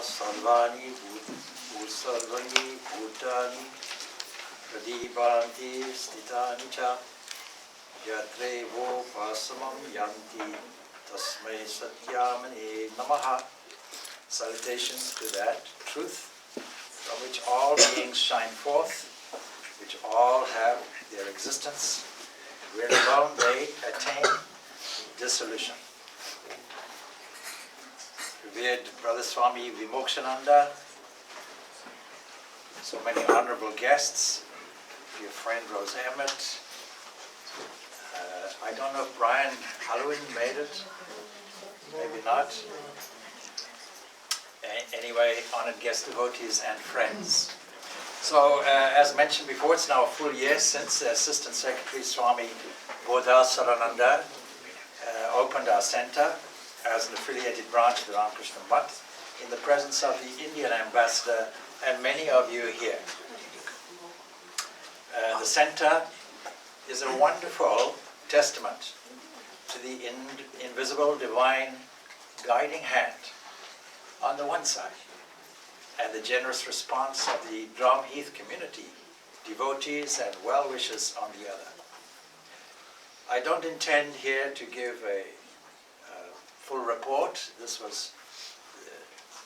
Sarvani Sarvani Bhutani Pradipanti Stitani Cha Yatrevo Pasamam Yanti Tasmai Satyamani Namaha. Salutations to that truth from which all beings shine forth, which all have their existence, where alone they attain dissolution. Revered Brother Swami Vimokshananda, so many honorable guests, dear friend Rose Emmett. I don't know if Brian Halloween made it, maybe not. Anyway, honored guest devotees and friends. So, as mentioned before, it's now a full year since Assistant Secretary Swami Purnananda opened our center as an affiliated branch of the Ramakrishna Math in the presence of the Indian ambassador and many of you here. The center is a wonderful testament to the invisible divine guiding hand on the one side, and the generous response of the Drum Heath community, devotees and well-wishers on the other. I don't intend here to give a full report. This was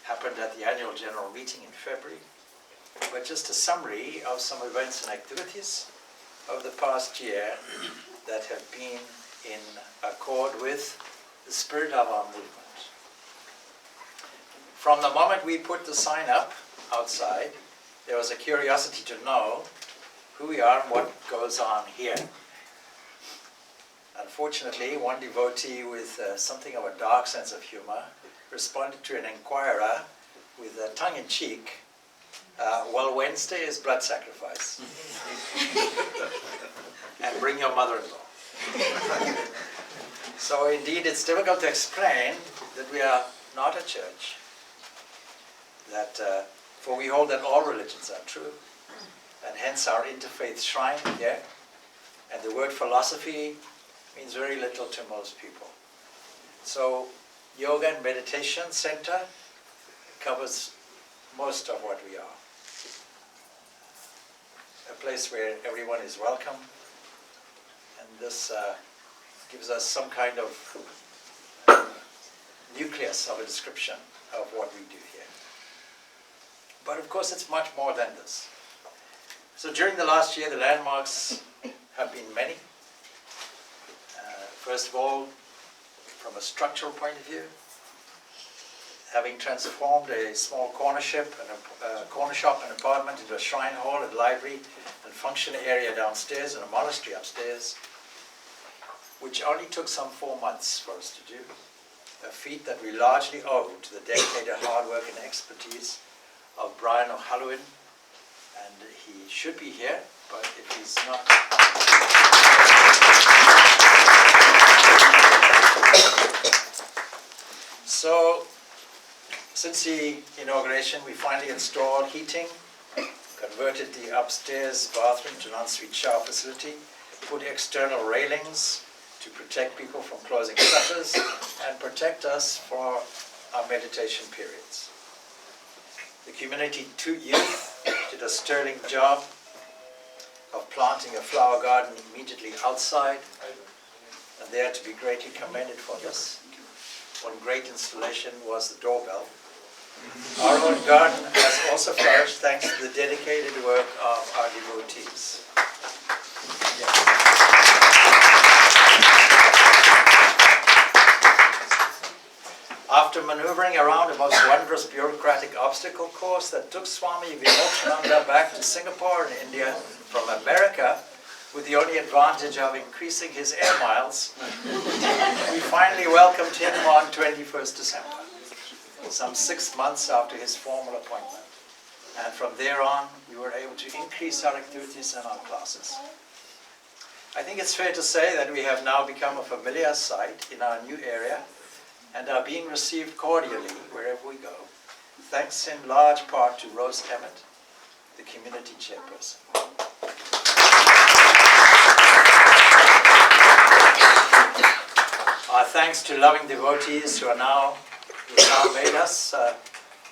happened at the annual general meeting in February, but just a summary of some events and activities of the past year that have been in accord with the spirit of our movement. From the moment we put the sign up outside, there was a curiosity to know who we are and what goes on here. Unfortunately, one devotee with something of a dark sense of humor responded to an inquirer with a tongue-in-cheek, well, Wednesday is blood sacrifice. And bring your mother-in-law. So indeed, it's difficult to explain that we are not a church. For we hold that all religions are true, and hence our interfaith shrine here. And the word philosophy means very little to most people. So yoga and meditation center covers most of what we are. A place where everyone is welcome, and this gives us some kind of nucleus of a description of what we do here. But of course it's much more than this. So during the last year the landmarks have been many. First of all, from a structural point of view, having transformed a small corner shop and apartment into a shrine hall and library and function area downstairs and a monastery upstairs, which only took some 4 months for us to do, a feat that we largely owe to the dedicated hard work and expertise of Brian O'Halloran, and he should be here, but if he's not... So, since the inauguration, we finally installed heating, converted the upstairs bathroom to an ensuite shower facility, put external railings to protect people from closing shutters and protect us for our meditation periods. The community youth did a sterling job of planting a flower garden immediately outside, and they are to be greatly commended for this. One great installation was the doorbell. Our own garden has also flourished thanks to the dedicated work of our devotees. After maneuvering around a most wondrous bureaucratic obstacle course that took Swami Vimokshananda back to Singapore and India from America, with the only advantage of increasing his air miles, we finally welcomed him on 21st December, some 6 months after his formal appointment. And from there on, we were able to increase our activities and our classes. I think it's fair to say that we have now become a familiar sight in our new area and are being received cordially wherever we go, thanks in large part to Rose Emmett, the community chairperson. Our thanks to loving devotees who have now made us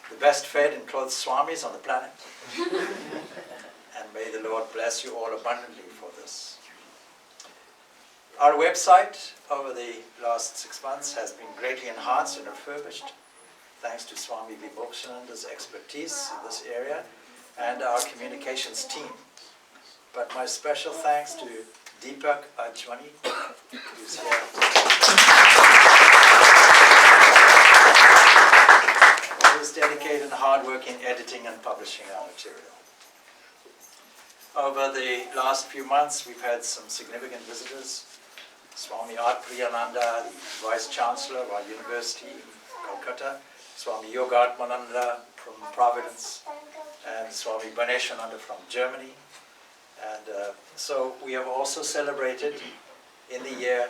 the best fed and clothed Swamis on the planet. And may the Lord bless you all abundantly for this. Our website over the last 6 months has been greatly enhanced and refurbished, thanks to Swami Purnananda's expertise in this area and our communications team. But my special thanks to Deepak Ajwani, who's here, who is dedicated and hard work in editing and publishing our material. Over the last few months, we've had some significant visitors. Swami Purnananda, the Vice Chancellor of our university in Calcutta, Swami Yogatmananda from Providence, and Swami Ganeshananda from Germany. And so we have also celebrated in the year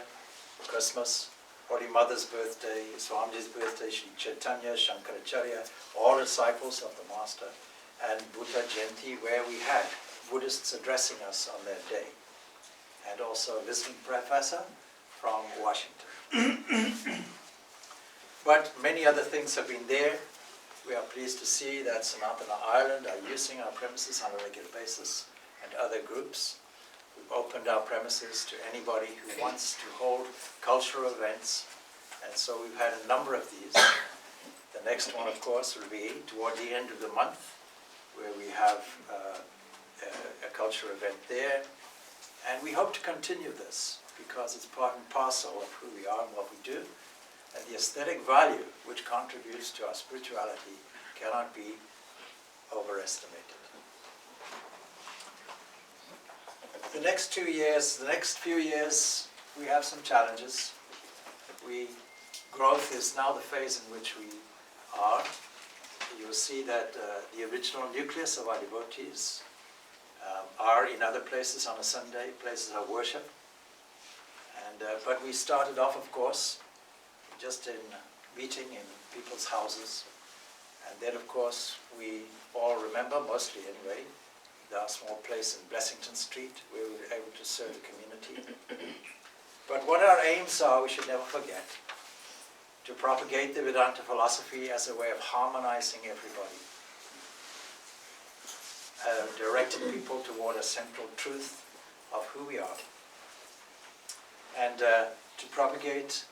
Christmas, Holy Mother's birthday, Swamiji's birthday, Sri Chaitanya, Shankaracharya, all disciples of the Master, and Buddha Jayanti, where we had Buddhists addressing us on their day, and also a visiting professor from Washington. But many other things have been there. We are pleased to see that Sanatana Ireland are using our premises on a regular basis, and other groups. We've opened our premises to anybody who wants to hold cultural events, and so we've had a number of these. The next one, of course, will be toward the end of the month, where we have a cultural event there. And we hope to continue this, because it's part and parcel of who we are and what we do. And the aesthetic value which contributes to our spirituality cannot be overestimated. The next few years, we have some challenges. Growth is now the phase in which we are. You'll see that the original nucleus of our devotees are in other places on a Sunday, places of worship. And but we started off, of course, just in meeting in people's houses. And then, of course, we all remember, mostly anyway, our small place in Blessington Street, where we were able to serve the community. But what our aims are, we should never forget. To propagate the Vedanta philosophy as a way of harmonizing everybody. Directing people toward a central truth of who we are. And to propagate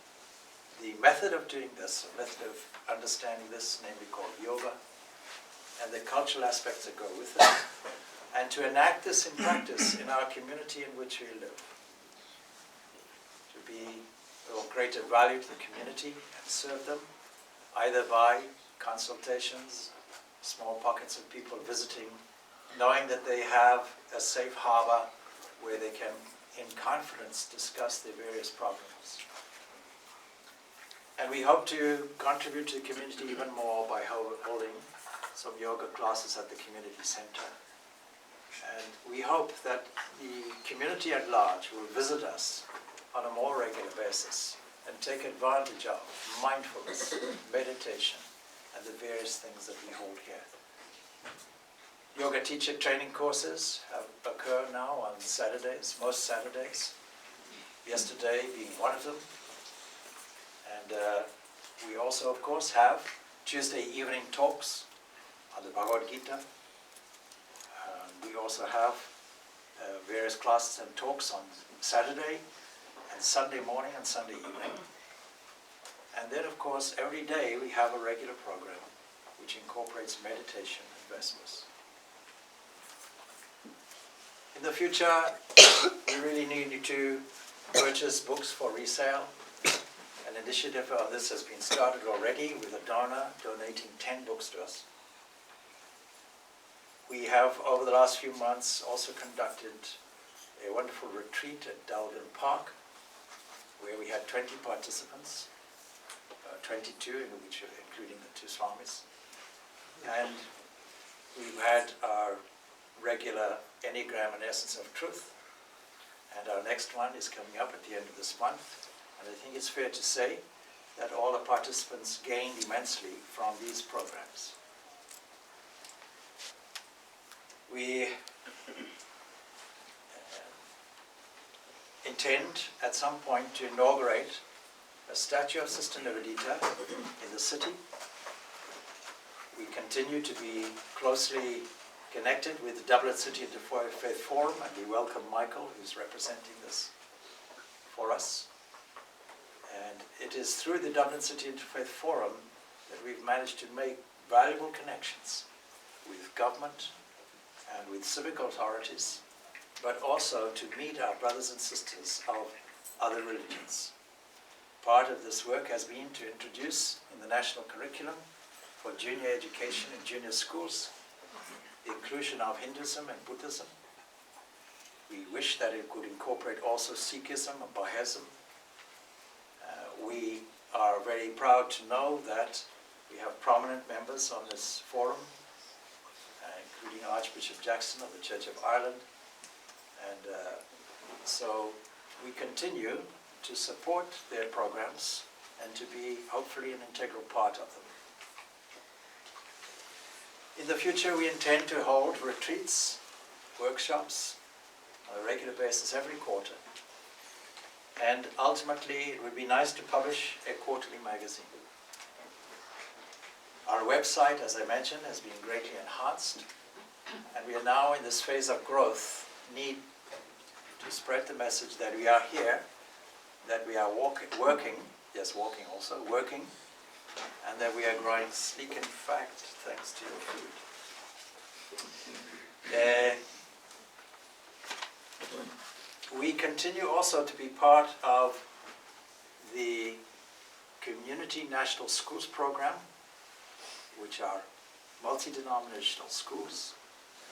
the method of doing this, a method of understanding this, namely called yoga, and the cultural aspects that go with it, and to enact this in practice in our community in which we live. To be of greater value to the community and serve them, either by consultations, small pockets of people visiting, knowing that they have a safe harbor where they can, in confidence, discuss their various problems. And we hope to contribute to the community even more by holding some yoga classes at the community center. And we hope that the community at large will visit us on a more regular basis and take advantage of mindfulness, meditation, and the various things that we hold here. Yoga teacher training courses occur now on Saturdays, most Saturdays, yesterday being one of them. And we also, of course, have Tuesday evening talks on the Bhagavad Gita. We also have various classes and talks on Saturday and Sunday morning and Sunday evening. And then, of course, every day we have a regular program which incorporates meditation and Vespers. In the future, we really need to purchase books for resale. An initiative on this has been started already with a donor donating 10 books to us. We have, over the last few months, also conducted a wonderful retreat at Dalvin Park, where we had 20 participants, 22, including the two Swamis. And we've had our regular Enneagram and Essence of Truth, and our next one is coming up at the end of this month. And I think it's fair to say that all the participants gained immensely from these programs. We intend at some point to inaugurate a statue of Sister Nivedita in the city. We can continue to be closely connected with the Dublin City Interfaith Forum, and we welcome Michael, who's representing this for us. And it is through the Dublin City Interfaith Forum that we've managed to make valuable connections with government and with civic authorities, but also to meet our brothers and sisters of other religions. Part of this work has been to introduce in the national curriculum for junior education in junior schools the inclusion of Hinduism and Buddhism. We wish that it could incorporate also Sikhism and Bahaism. We are very proud to know that we have prominent members on this forum, including Archbishop Jackson of the Church of Ireland. And so we continue to support their programs and to be hopefully an integral part of them. In the future, we intend to hold retreats, workshops on a regular basis every quarter. And ultimately, it would be nice to publish a quarterly magazine. Our website, as I mentioned, has been greatly enhanced, and we are now in this phase of growth, need to spread the message that we are here, that we are working, and that we are growing sleek and fat thanks to your food. We continue also to be part of the Community National Schools program, which are multi-denominational schools.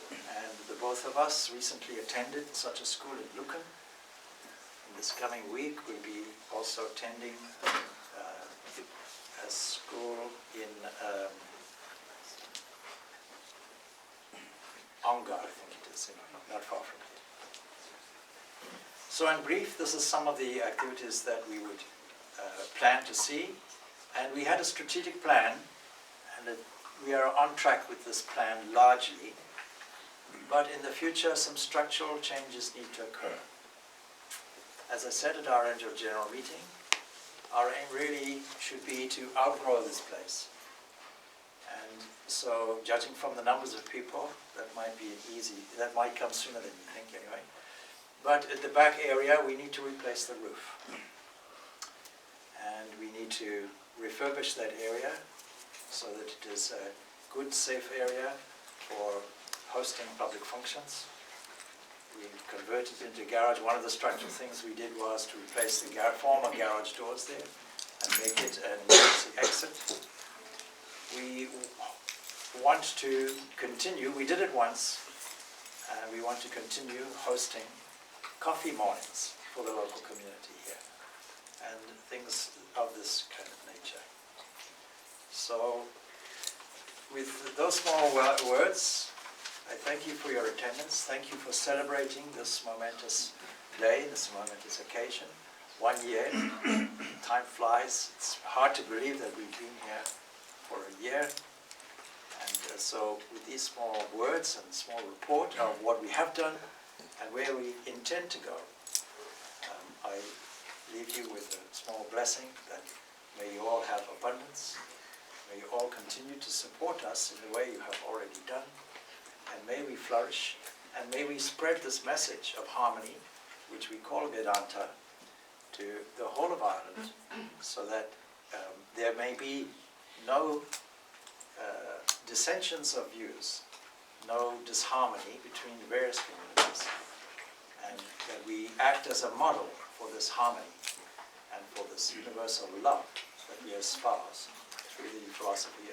And the both of us recently attended such a school in Lucan. In this coming week, we'll be also attending a school in Ongar, I think it is, not far from here. So in brief, this is some of the activities that we would plan to see. And we had a strategic plan, and we are on track with this plan largely. But in the future, some structural changes need to occur. As I said at our annual general meeting, our aim really should be to outgrow this place. And so, judging from the numbers of people, that might come sooner than you think anyway. But at the back area, we need to replace the roof. And we need to refurbish that area so that it is a good, safe area for hosting public functions. We converted it into a garage. One of the structural things we did was to replace the former garage doors there and make it an emergency exit. We want to continue, we did it once, and we want to continue hosting coffee mornings for the local community here and things of this kind of nature. So with those small words, I thank you for your attendance. Thank you for celebrating this momentous day, this momentous occasion. 1 year, time flies. It's hard to believe that we've been here for a year. And so with these small words and small report of what we have done and where we intend to go, I leave you with a small blessing that may you all have abundance. May you all continue to support us in the way you have already done. And may we flourish, and may we spread this message of harmony, which we call Vedanta, to the whole of Ireland, so that there may be no dissensions of views, no disharmony between the various communities, and that we act as a model for this harmony and for this universal love that we espouse through the philosophy